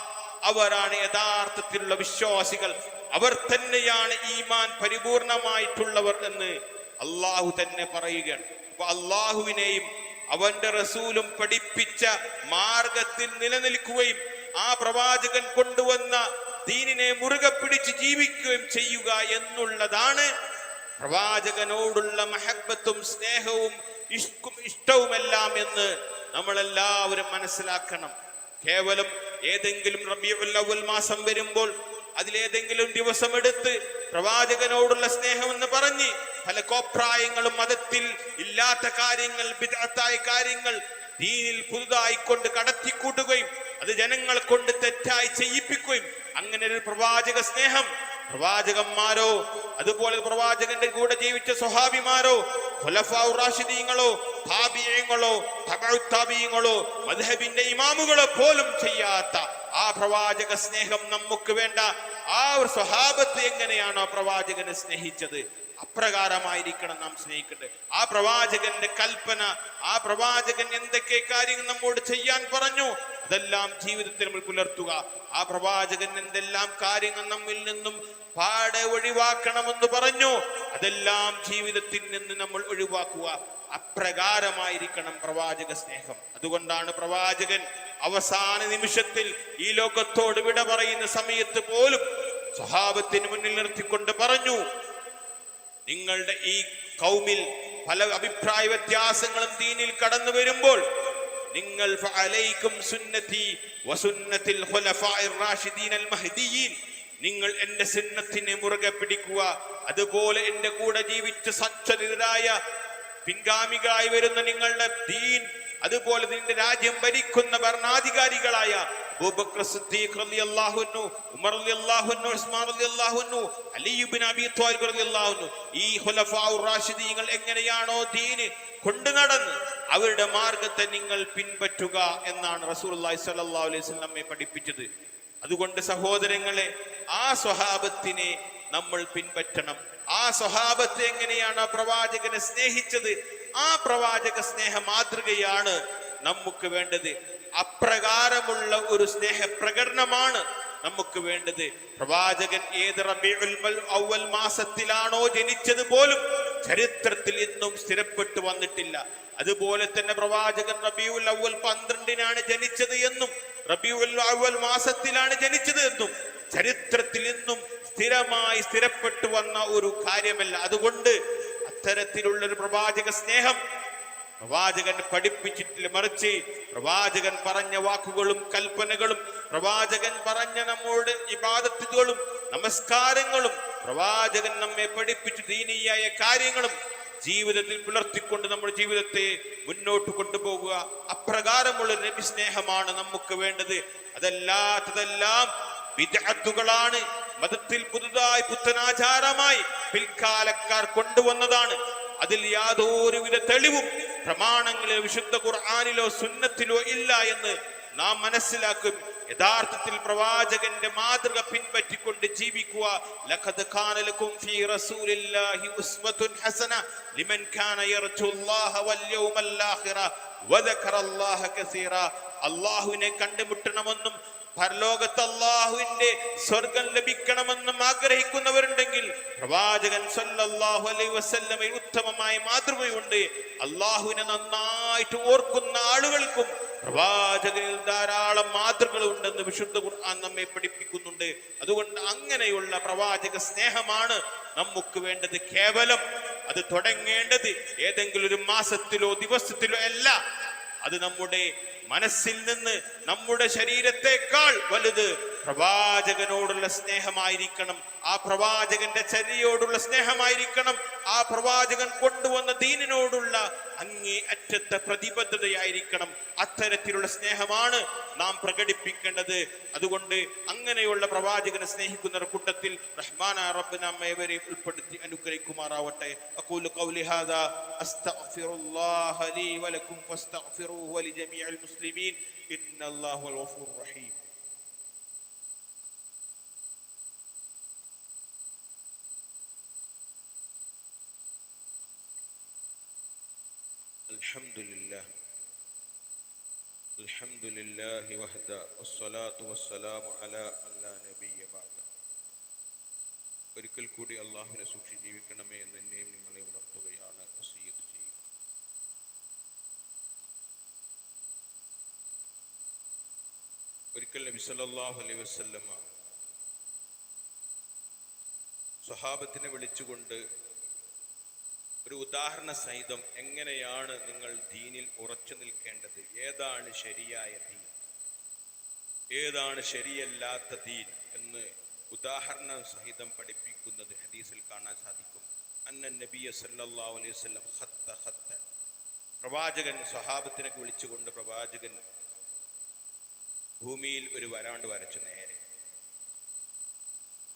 അവരാണ് യഥാർത്ഥത്തിലുള്ള വിശ്വാസികൾ, അവർ തന്നെയാണ് ഈമാൻ പരിപൂർണമായിട്ടുള്ളവർ എന്ന് അള്ളാഹു തന്നെ പറയുകയാണ്. അപ്പൊ അള്ളാഹുവിനെയും അവന്റെ റസൂലും പഠിപ്പിച്ച മാർഗത്തിൽ നിലനിൽക്കുകയും ആ പ്രവാചകൻ കൊണ്ടുവന്ന ദീനിനെ മുറുകെ പിടിച്ച് ജീവിക്കുകയും ചെയ്യുക എന്നുള്ളതാണ് പ്രവാചകനോടുള്ള മഹബ്ബത്തും സ്നേഹവും ഇഷ്ടവുമെല്ലാം എന്ന് നമ്മളെല്ലാവരും മനസ്സിലാക്കണം. കേവലം ഏതെങ്കിലും റബീഉൽ അവ്വൽ മാസം വരുമ്പോൾ അതിലേതെങ്കിലും ദിവസം എടുത്ത് പ്രവാചകനോടുള്ള സ്നേഹം എന്ന് പറഞ്ഞ് പല കോപ്രായങ്ങളും മതത്തിൽ ഇല്ലാത്ത കാര്യങ്ങൾ, ബിദ്അത്തായ കാര്യങ്ങൾ ദീനിൽ പുതുതായി കൊണ്ട് കടത്തിക്കൂട്ടുകയും അത് ജനങ്ങളെ കൊണ്ട് തെറ്റായി ചെയ്യിപ്പിക്കുകയും അങ്ങനെ ഒരു പ്രവാചക സ്നേഹം പ്രവാചകന്മാരോ അതുപോലെ പ്രവാചകന്റെ കൂടെ ജീവിച്ച സ്വഹാബിമാരോ ഖുലഫാഉർ റാഷിദീങ്ങളോ താബിഈങ്ങളോ തബഉ താബിഈങ്ങളോ മദ്ഹബിന്റെ ഇമാമുകളോ പോലും ചെയ്യാത്ത ആ പ്രവാചക സ്നേഹം നമുക്ക് വേണ്ട. ആ ഒരു സ്വഹാബത്ത് എങ്ങനെയാണോ പ്രവാചകനെ സ്നേഹിച്ചത് അപ്രകാരമായിരിക്കണം നാം സ്നേഹിക്കേണ്ടത്. ആ പ്രവാചകന്റെ കൽപ്പന, ആ പ്രവാചകൻ എന്തൊക്കെ കാര്യങ്ങൾ നമ്മോട് ചെയ്യാൻ പറഞ്ഞു അതെല്ലാം ജീവിതത്തിൽ നമ്മൾ പുലർത്തുക. ആ പ്രവാചകൻ എന്തെല്ലാം കാര്യങ്ങൾ നമ്മിൽ നിന്നും പാടെ ഒഴിവാക്കണമെന്ന് പറഞ്ഞു അതെല്ലാം ജീവിതത്തിൽ നിന്ന് നമ്മൾ ഒഴിവാക്കുക. അപ്രകാരമായിരിക്കണം പ്രവാചക സ്നേഹം. അതുകൊണ്ടാണ് പ്രവാചകൻ അവസാന നിമിഷത്തിൽ ഈ ലോകത്തോട് വിട പറയുന്ന സമയത്ത് പോലും സ്വഹാബത്തിന് മുന്നിൽ നിർത്തിക്കൊണ്ട് പറഞ്ഞു, നിങ്ങളുടെ ഈ കൗമിൽ പല അഭിപ്രായ വ്യത്യാസങ്ങളും ദീനിൽ കടന്നു വരുമ്പോൾ നിങ്ങൾ ഫഅലൈക്കും സുന്നതി വസുന്നതിൽ ഖുലഫാഇർ റാഷിദീൻ അൽ മഹ്ദിയീൻ, നിങ്ങൾ എന്റെ സുന്നത്തിനെ മുറുകെ പിടിക്കുക. അതുപോലെ എന്റെ കൂടെ ജീവിച്ച സച്ചരിതരായ പിൻഗാമികളായി വരുന്ന നിങ്ങളുടെ ദീൻ, അതുപോലെ നിന്റെ രാജ്യം ഭരിക്കുന്ന ഭരണാധികാരികളായ അബൂബക്കർ സിദ്ദീഖ് റളിയല്ലാഹു അൻഹു, ഉമർ റളിയല്ലാഹു അൻഹു, ഉസ്മാൻ റളിയല്ലാഹു അൻഹു, അലി ഇബ്നു അബീ ത്വാലിബ് റളിയല്ലാഹു അൻഹു, ഈ ഖുലഫാഉർ റാഷിദീങ്ങൾ എങ്ങനെയാണോ ദീൻ കൊണ്ടു നടന്ന് അവരുടെ മാർഗത്തെ നിങ്ങൾ പിൻപറ്റുക എന്നാണ് റസൂലുള്ളാഹി സ്വല്ലല്ലാഹു അലൈഹി വസല്ലം നമ്മെ പഠിപ്പിച്ചത്. അതുകൊണ്ട് സഹോദരങ്ങളെ, ആ സ്വഹാബത്തിനെ നമ്മൾ പിൻപറ്റണം. ആ സ്വഹാബത്ത് എങ്ങനെയാണ് പ്രവാചകനെ സ്നേഹിച്ചത് ആ പ്രവാചക സ്നേഹ മാതൃകയാണ് നമുക്ക് വേണ്ടത്. അപ്രകാരമുള്ള ഒരു സ്നേഹ പ്രകടനമാണ് നമുക്ക് വേണ്ടത്. പ്രവാചകൻ ഏത് റബീഉൽ അവ്വൽ മാസത്തിലാണോ ജനിച്ചത് പോലും ചരിത്രത്തിൽ ഇന്നും സ്ഥിരപ്പെട്ടു വന്നിട്ടില്ല. അതുപോലെ തന്നെ പ്രവാചകൻ റബീഉൽ അവ്വൽ 12-നാണ് ജനിച്ചത് എന്നും റബീഉൽ അവ്വൽ മാസത്തിലാണ് ജനിച്ചത് എന്നും ചരിത്രത്തിൽ ഇന്നും സ്ഥിരപ്പെട്ടു വന്ന ഒരു കാര്യമല്ല. അതുകൊണ്ട് അത്തരത്തിലുള്ളൊരു പ്രവാചക സ്നേഹം പ്രവാചകൻ പഠിപ്പിച്ചിട്ടില്ല, മറിച്ച് പ്രവാചകൻ പറഞ്ഞ വാക്കുകളും കൽപ്പനകളും, പ്രവാചകൻ പറഞ്ഞ നമ്മോട് ഇബാദത്തുകളും നമസ്കാരങ്ങളും, പ്രവാചകൻ നമ്മെ പഠിപ്പിച്ചു ദീനീയായ കാര്യങ്ങളും ജീവിതത്തിൽ പുലർത്തിക്കൊണ്ട് നമ്മുടെ ജീവിതത്തെ മുന്നോട്ട് കൊണ്ടുപോകുക. അപ്രകാരമുള്ള നബി സ്നേഹമാണ് നമുക്ക് വേണ്ടത്. അതല്ലാത്തതെല്ലാം ബിദ്അത്തുകളാണ്, മതത്തിൽ പുതുതായി പുത്തനാചാരമായി പിൽക്കാലക്കാർ കൊണ്ടുവന്നതാണ്. അതിൽ യാതൊരുവിധ തെളിവും പ്രമാണങ്ങളിലോ വിശുദ്ധ ഖുർആനിലോ സുന്നത്തിലോ ഇല്ല എന്ന് നാം മനസ്സിലാക്കും. യഥാർത്ഥത്തിൽ പ്രവാചകന്റെ മാതൃക പിൻപറ്റിക്കൊണ്ട് ജീവിക്കുക. ലഖദ് കാന ലക്കും ഫീ റസൂലില്ലാഹി ഉസ്വത്തുൻ ഹസന ലിമൻ കാന യർജുല്ലാഹ വൽ യൗമൽ ആഖിറ വദകറല്ലാഹ കസീറ. അല്ലാഹുവിനെ കണ്ടുമുട്ടണമെന്നും പരലോകത്ത് അല്ലാഹുവിന്റെ സ്വർഗം ലഭിക്കണമെന്നും ആഗ്രഹിക്കുന്നവരുണ്ടെങ്കിൽ പ്രവാചകൻ സല്ലല്ലാഹു അലൈഹി വസല്ലമയിൽ ഉത്തമമായ മാതൃകയുണ്ട്. അല്ലാഹുവിനെ നന്നായിട്ട് ഓർക്കുന്ന ആളുകൾക്കും പ്രവാചകനിൽ ധാരാളം മാതൃകകൾ ഉണ്ടെന്ന് വിശുദ്ധ ഖുർആൻ നമ്മെ പഠിപ്പിക്കുന്നുണ്ട്. അതുകൊണ്ട് അങ്ങനെയുള്ള പ്രവാചക സ്നേഹമാണ് നമുക്ക് വേണ്ടത്. കേവലം അത് തുടങ്ങേണ്ടത് ഏതെങ്കിലും ഒരു മാസത്തിലോ ദിവസത്തിലോ അല്ല. അത് നമ്മുടെ മനസ്സിൽ നിന്ന്, നമ്മുടെ ശരീരത്തെക്കാൾ വലുത് പ്രവാചകനോടുള്ള സ്നേഹമായിരിക്കണം. ആ പ്രവാചകന്റെ ചര്യയോടുള്ള സ്നേഹമായിരിക്കണം. ആ പ്രവാചകൻ കൊണ്ടുവന്ന ദീനിനോടുള്ള അങ്ങേ അറ്റത്തെ പ്രതിബദ്ധതയായിരിക്കണം. അത്തരത്തിലുള്ള സ്നേഹമാണ് നാം പ്രകടിപ്പിക്കേണ്ടത്. അതുകൊണ്ട് അങ്ങനെയുള്ള പ്രവാചകനെ സ്നേഹിക്കുന്ന കൂട്ടത്തിൽ റഹ്മാനായ റബ്ബ് നമ്മെ ഇവരെ ഉൾപ്പെടുത്തി അനുഗ്രഹിക്കുമാറാവട്ടെ. അഖൂലു ഖൗലി ഹാദാ അസ്തഗ്ഫിറുല്ലാഹ ലീ വലക്കും ഫസ്തഗ്ഫിറൂഹു വലിജമീഇൽ മുസ്ലിമീൻ ഇന്നല്ലാഹു വൽ ഗഫൂറുർ റഹീം. അൽഹംദുലില്ലാഹി വഹദ വസ്സലാത്തു വസ്സലാമു അലാ മൻ ലാ നബിയ്യ ബഅദ. ഒരിക്കൽ കൂടി അല്ലാഹുവിനെ സൂക്ഷിച്ച് ജീവിക്കണമേ എന്ന് എന്നെയും നിങ്ങളെ ഉണർത്തുകയാണ്, വസിയ്യത്ത് ചെയ്യുക. ഒരിക്കൽ നബി സല്ലല്ലാഹു അലൈഹി വസല്ലമ സ്വഹാബത്തിനെ വിളിച്ചുകൊണ്ട് ഒരു ഉദാഹരണ സഹിതം എങ്ങനെയാണ് നിങ്ങൾ ദീനിൽ ഉറച്ചു നിൽക്കേണ്ടത്, ഏതാണ് ശരിയായ ദീൻ, ഏതാണ് ശരിയല്ലാത്ത ദീൻ എന്ന് ഉദാഹരണ സഹിതം പഠിപ്പിക്കുന്നത് ഹദീസിൽ കാണാൻ സാധിക്കും. അന്ന നബിയ സല്ലല്ലാഹു അലൈഹി വസല്ലം ഖത്ത പ്രവാചകൻ സ്വഹാബത്തിനെ വിളിച്ചുകൊണ്ട് പ്രവാചകൻ ഭൂമിയിൽ ഒരു വരാണ്ട് വരച്ചു നേരെ.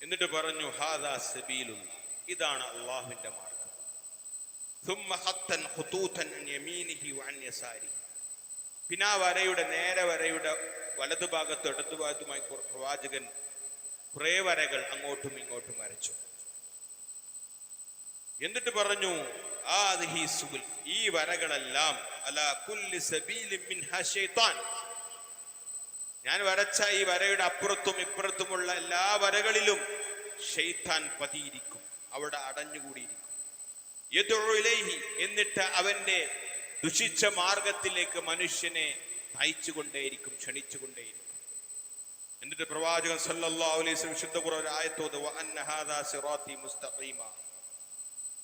എന്നിട്ട് പറഞ്ഞു, ഹാദാ സബീലുല്ലാഹ്, ഇതാണ് അല്ലാഹുവിന്റെ മാർഗ്ഗം. പിന്നെ ആ വരയുടെ നേരെ വരയുടെ വലതുഭാഗത്തും ഇടതുഭാഗത്തുമായി പ്രവാചകൻ കുറെ വരകൾ അങ്ങോട്ടും ഇങ്ങോട്ടും വരച്ചു. എന്നിട്ട് പറഞ്ഞു, ഈ വരകളെല്ലാം അലാ കുല്ലി സബീലിൻ മിൻഹാ ശൈത്താൻ, ഞാൻ വരച്ച ഈ വരയുടെ അപ്പുറത്തും ഇപ്പുറത്തുമുള്ള എല്ലാ വരകളിലും ശൈത്താൻ പതിയിരിക്കും, അവിടെ അടഞ്ഞുകൂടിയിരിക്കും. എന്നിട്ട് അവന്റെ ദുഷിച്ച മാർഗത്തിലേക്ക് മനുഷ്യനെ നയിച്ചുകൊണ്ടേയിരിക്കും, ക്ഷണിച്ചുകൊണ്ടേയിരിക്കും. എന്നിട്ട് പ്രവാചകൻ സല്ലല്ലാഹു അലൈഹി വസല്ലം വിശുദ്ധ ഖുർആൻ ആയത്തോത്, വഅന്ന ഹാദാ സിറാത്തി മുസ്തഖീമ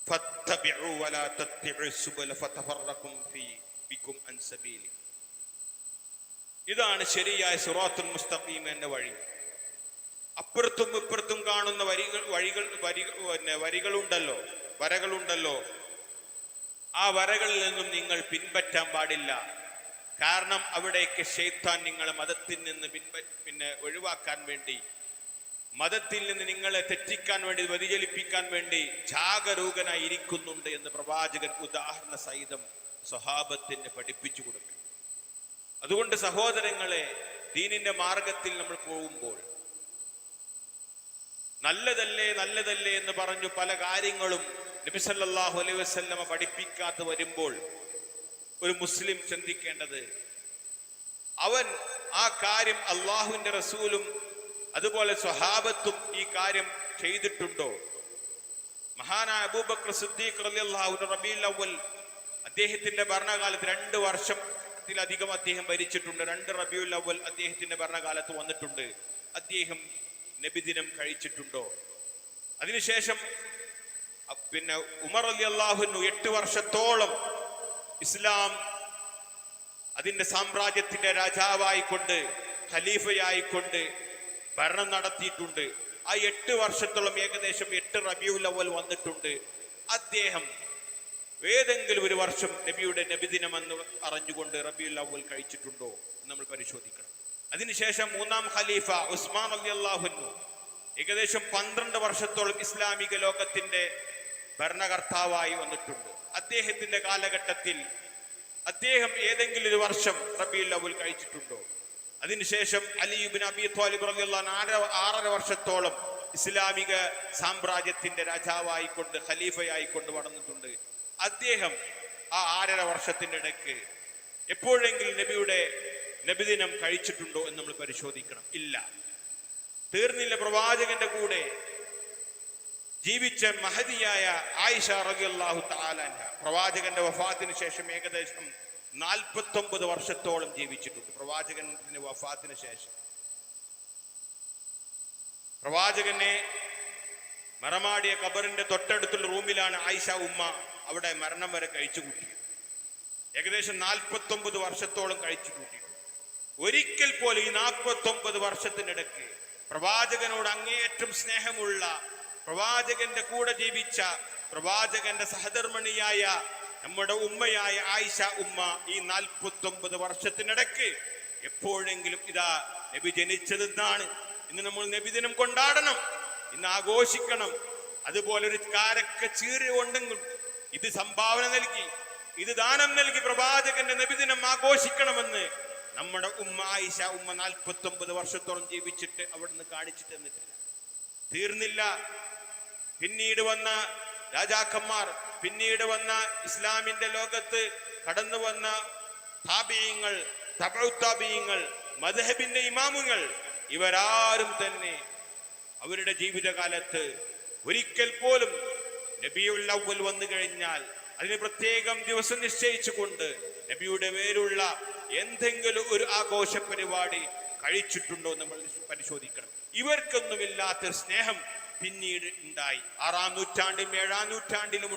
ഫത്തബിഉ വലാ തത്തബിഉ സുബല ഫതഫറഖും ബികും അൻ സബീലി. ഇതാണ് ശരിയായ സിറാത്തുൽ മുസ്തഖീം എന്ന വഴി. അപ്പുറത്തും ഇപ്പുറത്തും കാണുന്ന വരികളുണ്ടല്ലോ, വരകളുണ്ടല്ലോ, ആ വരകളിൽ നിന്നും നിങ്ങൾ പിൻപറ്റാൻ പാടില്ല. കാരണം അവിടേക്ക് ശൈത്താൻ നിങ്ങളെ മതത്തിൽ നിന്ന് ഒഴിവാക്കാൻ വേണ്ടി, മതത്തിൽ നിന്ന് നിങ്ങളെ തെറ്റിക്കാൻ വേണ്ടി, വ്യതിചലിപ്പിക്കാൻ വേണ്ടി ജാഗരൂകനായി ഇരിക്കുന്നുണ്ട് എന്ന് പ്രവാചകൻ ഉദാഹരണ സഹിതം സ്വഹാബത്തിന് പഠിപ്പിച്ചു കൊടുക്കും. അതുകൊണ്ട് സഹോദരങ്ങളെ, ദീനിന്റെ മാർഗത്തിൽ നമ്മൾ പോകുമ്പോൾ നല്ലതല്ലേ നല്ലതല്ലേ എന്ന് പറഞ്ഞു പല കാര്യങ്ങളും നബി സല്ലല്ലാഹു അലൈഹി വസല്ലമ പഠിപ്പിക്കാതെ വരുമ്പോൾ ഒരു മുസ്ലിം ചിന്തിക്കേണ്ടത്, അവൻ ആ കാര്യം അള്ളാഹുവിന്റെ റസൂലും അതുപോലെ സ്വഹാബത്തും ഈ കാര്യം ചെയ്തിട്ടുണ്ടോ? മഹാനായ അബൂബക്കർ സിദ്ദീഖ് റളിയല്ലാഹു അൻഹു റബീഉൽ അവ്വൽ അദ്ദേഹത്തിന്റെ ഭരണകാലത്ത് 2 വർഷത്തിലധികം അദ്ദേഹം ഭരിച്ചിട്ടുണ്ട്. 2 റബീഉൽ അവ്വൽ അദ്ദേഹത്തിന്റെ ഭരണകാലത്ത് വന്നിട്ടുണ്ട്. അദ്ദേഹം നബിദിനം കഴിച്ചിട്ടുണ്ടോ? അതിനുശേഷം ഉമർ റളിയല്ലാഹു അൻഹു 8 വർഷത്തോളം ഇസ്ലാം അതിന്റെ സാമ്രാജ്യത്തിന്റെ രാജാവായിക്കൊണ്ട് ഖലീഫയായിക്കൊണ്ട് ഭരണം നടത്തിയിട്ടുണ്ട്. ആ 8 വർഷത്തോളം ഏകദേശം 8 റബീഉൽ അവ്വൽ വന്നിട്ടുണ്ട്. അദ്ദേഹം ഏതെങ്കിലും ഒരു വർഷം നബിയുടെ നബിദിനമെന്ന് അറിഞ്ഞുകൊണ്ട് റബീഉൽ അവ്വൽ കഴിച്ചിട്ടുണ്ടോ നമ്മൾ പരിശോധിക്കണം. അതിനുശേഷം 3-ാം ഖലീഫ ഉസ്മാൻ റളിയല്ലാഹു അൻഹു ഏകദേശം 12 വർഷത്തോളം ഇസ്ലാമിക ലോകത്തിന്റെ ഭരണകർത്താവായി വന്നിട്ടുണ്ട്. അദ്ദേഹത്തിന്റെ കാലഘട്ടത്തിൽ അദ്ദേഹം ഏതെങ്കിലും ഒരു വർഷം റബീഉൽ അവ്വൽ കഴിച്ചിട്ടുണ്ടോ? അതിനുശേഷം അലി ഇബ്നു അബീ ത്വാലിബ് റളിയല്ലാഹു അൻഹു 6 വർഷത്തോളം ഇസ്ലാമിക സാമ്രാജ്യത്തിന്റെ രാജാവായിക്കൊണ്ട് ഖലീഫയായിക്കൊണ്ട് വളർന്നിട്ടുണ്ട്. അദ്ദേഹം ആ 6.5 വർഷത്തിന്റെ ഇടയ്ക്ക് എപ്പോഴെങ്കിലും നബിയുടെ നബിദിനം കഴിച്ചിട്ടുണ്ടോ എന്ന് നമ്മൾ പരിശോധിക്കണം. ഇല്ല. തീർന്നില്ല. പ്രവാചകന്റെ കൂടെ ജീവിച്ച മഹദിയായ ആയിഷ റളിയല്ലാഹു തആല അൻഹ പ്രവാചകന്റെ വഫാത്തിന് ശേഷം ഏകദേശം 49 വർഷത്തോളം ജീവിച്ചിട്ടുണ്ട്. പ്രവാചകന്റെ വഫാത്തിന് ശേഷം പ്രവാചകനെ മറമാടിയ ഖബറിന്റെ തൊട്ടടുത്തുള്ള റൂമിലാണ് ആയിഷ ഉമ്മ അവിടെ മരണം വരെ കഴിച്ചു കൂട്ടിയത്. ഏകദേശം 49 വർഷത്തോളം കഴിച്ചു കൂട്ടിയിട്ടുണ്ട്. ഒരിക്കൽ പോലും ഈ 49 വർഷത്തിനിടയ്ക്ക് പ്രവാചകനോട് അങ്ങേയറ്റം സ്നേഹമുള്ള, പ്രവാചകന്റെ കൂടെ ജീവിച്ച, പ്രവാചകന്റെ സഹധർമ്മിണിയായ നമ്മുടെ ഉമ്മയായ ആയിഷ ഉമ്മ ഈ 49 വർഷത്തിനിടയ്ക്ക് എപ്പോഴെങ്കിലും ഇതാ നബി ജനിച്ചതെന്നാണ്, ഇന്ന് നമ്മൾ നബിദിനം കൊണ്ടാടണം, ഇന്ന് ആഘോഷിക്കണം, അതുപോലെ ഒരു കാരക്ക ചീര ഉണ്ടെങ്കിൽ ഇത് സംഭാവന നൽകി, ഇത് ദാനം നൽകി പ്രവാചകന്റെ നബിദിനം ആഘോഷിക്കണമെന്ന് നമ്മുടെ ഉമ്മ ആയിഷ ഉമ്മ 49 വർഷത്തോളം ജീവിച്ചിട്ട് അവിടുന്ന് കാണിച്ചിട്ട് തന്നിട്ടില്ല. തീർന്നില്ല. പിന്നീട് വന്ന രാജാക്കന്മാർ, പിന്നീട് വന്ന ഇസ്ലാമിന്റെ ലോകത്ത് കടന്നു വന്ന താബിഈങ്ങൾ, തബഉ താബിഈങ്ങൾ, മദ്ഹബിന്റെ ഇമാമുകൾ, ഇവരാരും തന്നെ അവരുടെ ജീവിതകാലത്ത് ഒരിക്കൽ പോലും നബിയുൽ അവ്വൽ വന്നു കഴിഞ്ഞാൽ അതിന് പ്രത്യേകം ദിവസം നിശ്ചയിച്ചുകൊണ്ട് നബിയുടെ പേരുള്ള എന്തെങ്കിലും ഒരു ആഘോഷ പരിപാടി കഴിച്ചിട്ടുണ്ടോ നമ്മൾ പരിശോധിക്കണം. ഇവർക്കൊന്നുമില്ലാത്ത സ്നേഹം പിന്നീട് ഉണ്ടായി. 6-ാം നൂറ്റാണ്ടിലും 7-ാം നൂറ്റാണ്ടിലും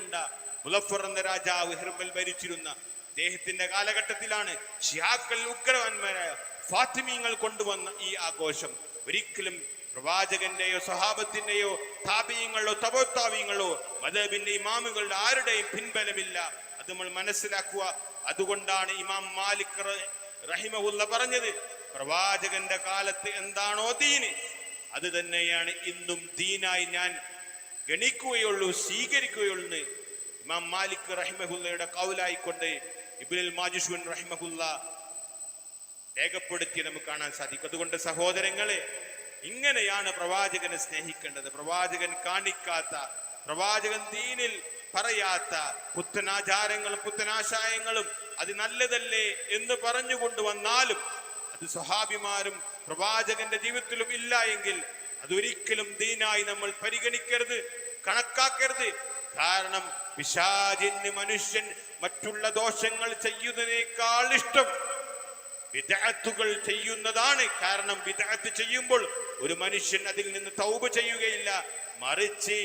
മുളഫർ എന്ന രാജാവ് ഹിർബൽ ഭരിച്ചിരുന്ന അദ്ദേഹത്തിന്റെ കാലഘട്ടത്തിലാണ് ഷിയാക്കൾ ഉഗ്രവന്മാരായ ഫാത്തിമീങ്ങൾ കൊണ്ടുവന്ന ഈ ആഘോഷം. ഒരിക്കലും പ്രവാചകന്റെയോ സഹാബത്തിന്റെയോ താബിഈങ്ങളോ തബഉ താബിഈങ്ങളോ മദ്ഹബിന്റെ ഇമാമുകളുടെ ആരുടെയും പിൻബലമില്ല. അത് നമ്മൾ മനസ്സിലാക്കുക. അതുകൊണ്ടാണ് ഇമാം മാലിക് റഹിമഹുല്ല പറഞ്ഞത്, പ്രവാചകന്റെ കാലത്ത് എന്താണോ ദീന് അത് തന്നെയാണ് ഇന്നും ദീനായി ഞാൻ ഗണിക്കുകയുള്ളൂ, സ്വീകരിക്കുകയുള്ളൂ. ഇമാം മാലിക് റഹിമഹുല്ലയുടെ കൗലായിക്കൊണ്ട് ഇബ്നുൽ മാജുഷൂൻ റഹിമഹുല്ല രേഖപ്പെടുത്തി നമുക്ക് കാണാൻ സാധിക്കും. അതുകൊണ്ട് സഹോദരങ്ങളെ, ഇങ്ങനെയാണ് പ്രവാചകനെ സ്നേഹിക്കേണ്ടത്. പ്രവാചകൻ കാണിക്കാത്ത, പ്രവാചകൻ ദീനിൽ പറയാത്ത പുത്തനാചാരങ്ങളും പുത്തനാശയങ്ങളും അത് നല്ലതല്ലേ എന്ന് പറഞ്ഞുകൊണ്ട് വന്നാലും അത് സ്വഹാബിമാരും പ്രവാചകന്റെ ജീവിതത്തിലും ഇല്ല എങ്കിൽ അതൊരിക്കലും ദീനായി നമ്മൾ പരിഗണിക്കരുത്, കണക്കാക്കരുത്. കാരണം പിശാചിന് മനുഷ്യൻ മറ്റുള്ള ദോഷങ്ങൾ ചെയ്യുന്നതിനേക്കാൾ ഇഷ്ടം ബിദ്അത്തുകൾ ചെയ്യുന്നതാണ്. കാരണം ബിദ്അത്ത് ചെയ്യുമ്പോൾ ഒരു മനുഷ്യൻ അതിൽ നിന്ന് തൗബ ചെയ്യുകയില്ല, മറിച്ച്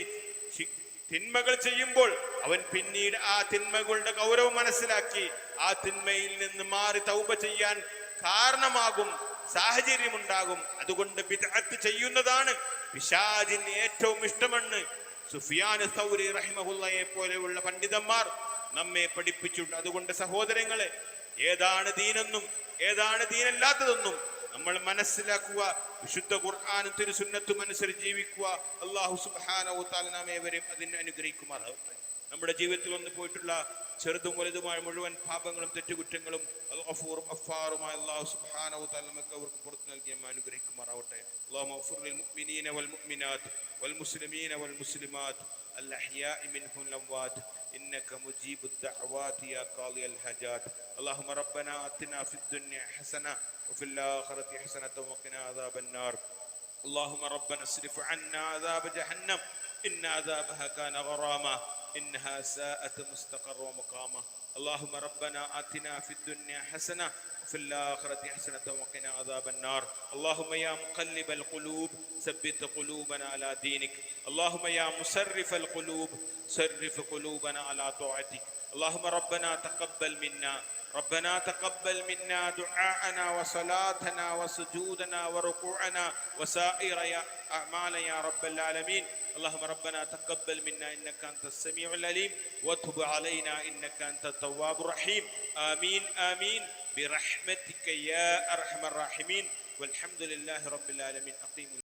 തിന്മകൾ ചെയ്യുമ്പോൾ അവൻ പിന്നീട് ആ തിന്മകളുടെ ഗൗരവം മനസ്സിലാക്കി ആ തിന്മയിൽ നിന്ന് മാറി തൗബ ചെയ്യാൻ കാരണമാകും, സാഹചര്യമുണ്ടാകും. അതുകൊണ്ട് ബിദ്അത്ത് ചെയ്യുന്നതാണ് പിശാചിന് ഏറ്റവും ഇഷ്ടമെന്ന് സുഫിയാൻ സൗരി റഹിമഹുല്ലയെ പോലെയുള്ള പണ്ഡിതന്മാർ നമ്മെ പഠിപ്പിച്ചിട്ടുണ്ട്. അതുകൊണ്ട് സഹോദരങ്ങളെ, ഏതാണ് ദീനെന്നും ഏതാണ് ദീനല്ലാത്തതെന്നും നമ്മൾ മനസ്സിലാക്കുക. വിശുദ്ധ ഖുർആനും തിരുസുന്നത്തും അനുസരിച്ച് ജീവിക്കുക. അല്ലാഹു സുബ്ഹാനഹു വ തആല നാം ഏവരെയും അതിനെ അനുഗ്രഹിക്കുമാറാകട്ടെ. നമ്മുടെ ജീവിതത്തിൽ വന്നു പോയിട്ടുള്ള ചെറുതും വലുതുമായ മുഴുവൻ പാപങ്ങളും തെറ്റുകുറ്റങ്ങളും ഗഫൂറും ഗഫാറുമായ അല്ലാഹു സുബ്ഹാനഹു വ തആല നമുക്ക് അവർക്ക് പുറത്തു നൽകി നമ്മെ അനുഗ്രഹിക്കുമാറാകട്ടെ. അല്ലാഹുമ്മ ഗഫിർ ലിൽ മുഅ്മിനീന വൽ മുഅ്മിനാത്ത് വൽ മുസ്ലിമീന വൽ മുസ്ലിമാത്ത് അൽ അഹ്യാഇ മിൻഹും വൽ അംവാത്ത് إنك مجيب الدعوات يا قاضي الحاجات. اللهم ربنا آتنا في الدنيا حسنة وفي الآخرة حسنة وقنا عذاب النار. اللهم ربنا اصرف عنا عذاب جهنم إن عذابها كان غراما إنها ساءت مستقر ومقاما. اللهم ربنا آتنا في الدنيا حسنة وفي الآخرة حسنة وقنا عذاب النار. اللهم يا مقلب القلوب ثبت قلوبنا على دينك. اللهم يا مسرف القلوب صرف قلوبنا على طاعتك. اللهم ربنا تقبل منا دعاءنا وصلاتنا وسجودنا وركوعنا وسائر أعمالنا يا رب العالمين. اللهم ربنا تقبل منا إنك أنت السميع العليم وتب علينا إنك أنت التواب الرحيم. آمين آمين برحمتك يا أرحم الراحمين. والحمد لله رب العالمين. أقيموا